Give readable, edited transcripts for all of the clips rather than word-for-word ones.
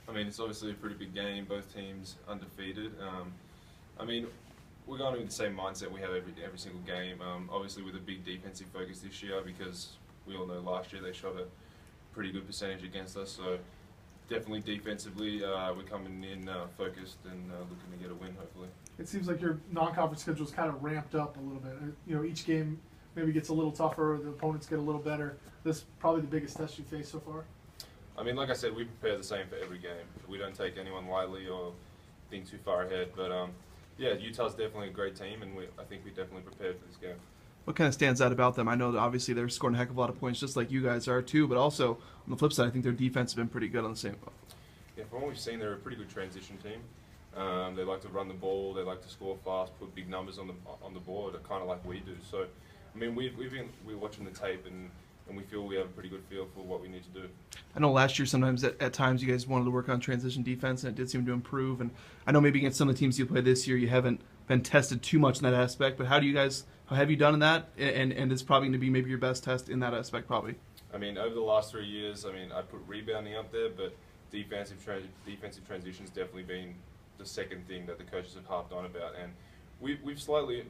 I mean, it's obviously a pretty big game. Both teams undefeated. I mean, we're going with the same mindset we have every single game. Obviously, with a big defensive focus this year, because we all know last year they shot a pretty good percentage against us. So definitely defensively, we're coming in focused and looking to get a win, hopefully. It seems like your non-conference schedule's kind of ramped up a little bit. You know, each game maybe gets a little tougher. The opponents get a little better. This is probably the biggest test you faced so far. I mean, like I said, we prepare the same for every game. We don't take anyone lightly or think too far ahead. But yeah, Utah's definitely a great team, and I think we definitely prepared for this game. What kind of stands out about them? I know that obviously they're scoring a heck of a lot of points, just like you guys are too. But also on the flip side, I think their defense has been pretty good on the same. Yeah, from what we've seen, they're a pretty good transition team. They like to run the ball. They like to score fast, put big numbers on the board, kind of like we do. So, I mean, we're watching the tape and we feel we have a pretty good feel for what we need to do. I know last year sometimes at times you guys wanted to work on transition defense, and it did seem to improve. And I know maybe against some of the teams you play this year, you haven't been tested too much in that aspect. But how have you done in that? And it's probably going to be maybe your best test in that aspect, probably. I mean, over the last 3 years, I mean, I put rebounding up there, but defensive transition's definitely been the second thing that the coaches have harped on about. And we've slowly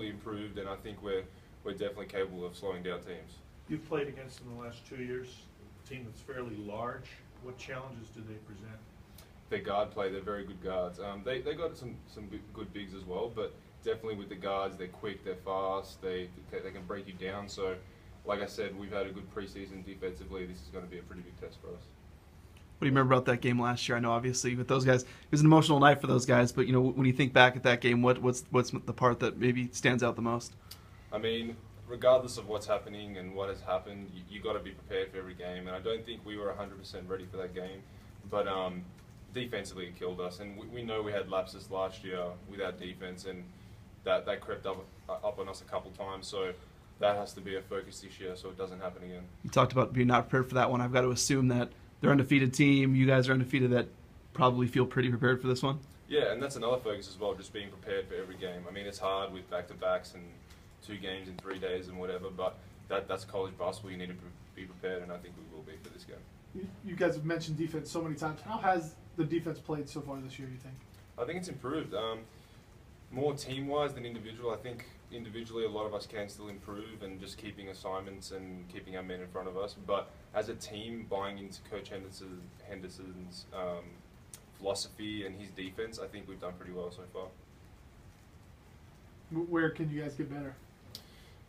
improved, and I think we're definitely capable of slowing down teams. You've played against them the last 2 years, a team that's fairly large. What challenges do they present? Their guard play, they're very good guards. They got some good bigs as well, but definitely with the guards, they're quick, they're fast, they can break you down. So, like I said, we've had a good preseason defensively. This is going to be a pretty big test for us. What do you remember about that game last year? I know obviously with those guys, it was an emotional night for those guys. But you know, when you think back at that game, what's the part that maybe stands out the most? I mean, regardless of what's happening and what has happened, you got to be prepared for every game. And I don't think we were 100% ready for that game. But defensively, it killed us. And we know we had lapses last year with our defense, and that crept up on us a couple times. So that has to be a focus this year, so it doesn't happen again. You talked about being not prepared for that one. I've got to assume that they're an undefeated team. You guys are undefeated. That probably feel pretty prepared for this one. Yeah, and that's another focus as well, just being prepared for every game. I mean, it's hard with back-to-backs and 2 games in 3 days and whatever, but that's college basketball. You need to be prepared, and I think we will be for this game. You guys have mentioned defense so many times. How has the defense played so far this year, you think? I think it's improved. More team-wise than individual. I think individually a lot of us can still improve and just keeping assignments and keeping our men in front of us. But as a team, buying into Coach Henderson's philosophy and his defense, I think we've done pretty well so far. Where can you guys get better?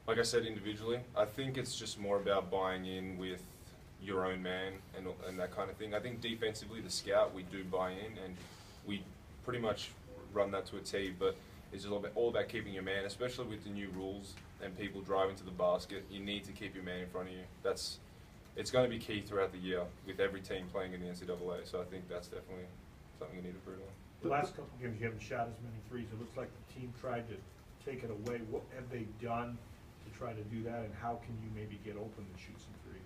Like I said, individually, I think it's just more about buying in with your own man and that kind of thing. I think defensively, the scout, we do buy in and we pretty much run that to a T, but it's just all about keeping your man, especially with the new rules and people driving to the basket. You need to keep your man in front of you. It's going to be key throughout the year with every team playing in the NCAA, so I think that's definitely something you need to improve on. The last couple of games you haven't shot as many threes. It looks like the team tried to take it away. What have they done to try to do that, and how can you maybe get open and shoot some threes?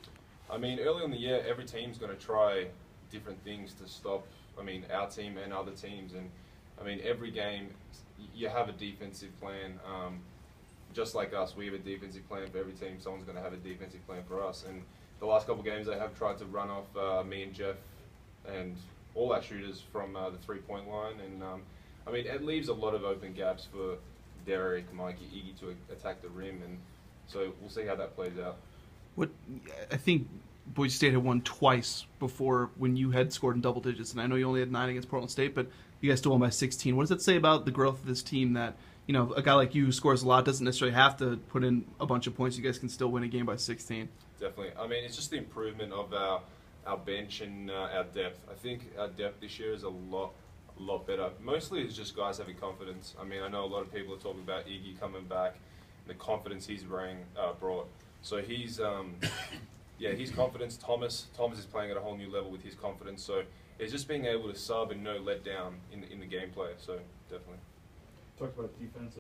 I mean, early in the year, every team's going to try different things to stop, our team and other teams. And, every game, you have a defensive plan. Just like us, we have a defensive plan for every team. Someone's going to have a defensive plan for us. And the last couple of games, they have tried to run off me and Jeff and all our shooters from the three-point line. And, it leaves a lot of open gaps for Derek, Mikey, Iggy to attack the rim. And so we'll see how that plays out. I think Boise State had won twice before when you had scored in double digits, and I know you only had 9 against Portland State, but you guys still won by 16. What does that say about the growth of this team that, a guy like you who scores a lot doesn't necessarily have to put in a bunch of points? You guys can still win a game by 16. Definitely. It's just the improvement of our bench and our depth. I think our depth this year is a lot better. Mostly it's just guys having confidence. I know a lot of people are talking about Iggy coming back, the confidence he's brought. So he's his confidence. Thomas is playing at a whole new level with his confidence. So it's just being able to sub and no let down in the gameplay. So definitely. Talked about defense.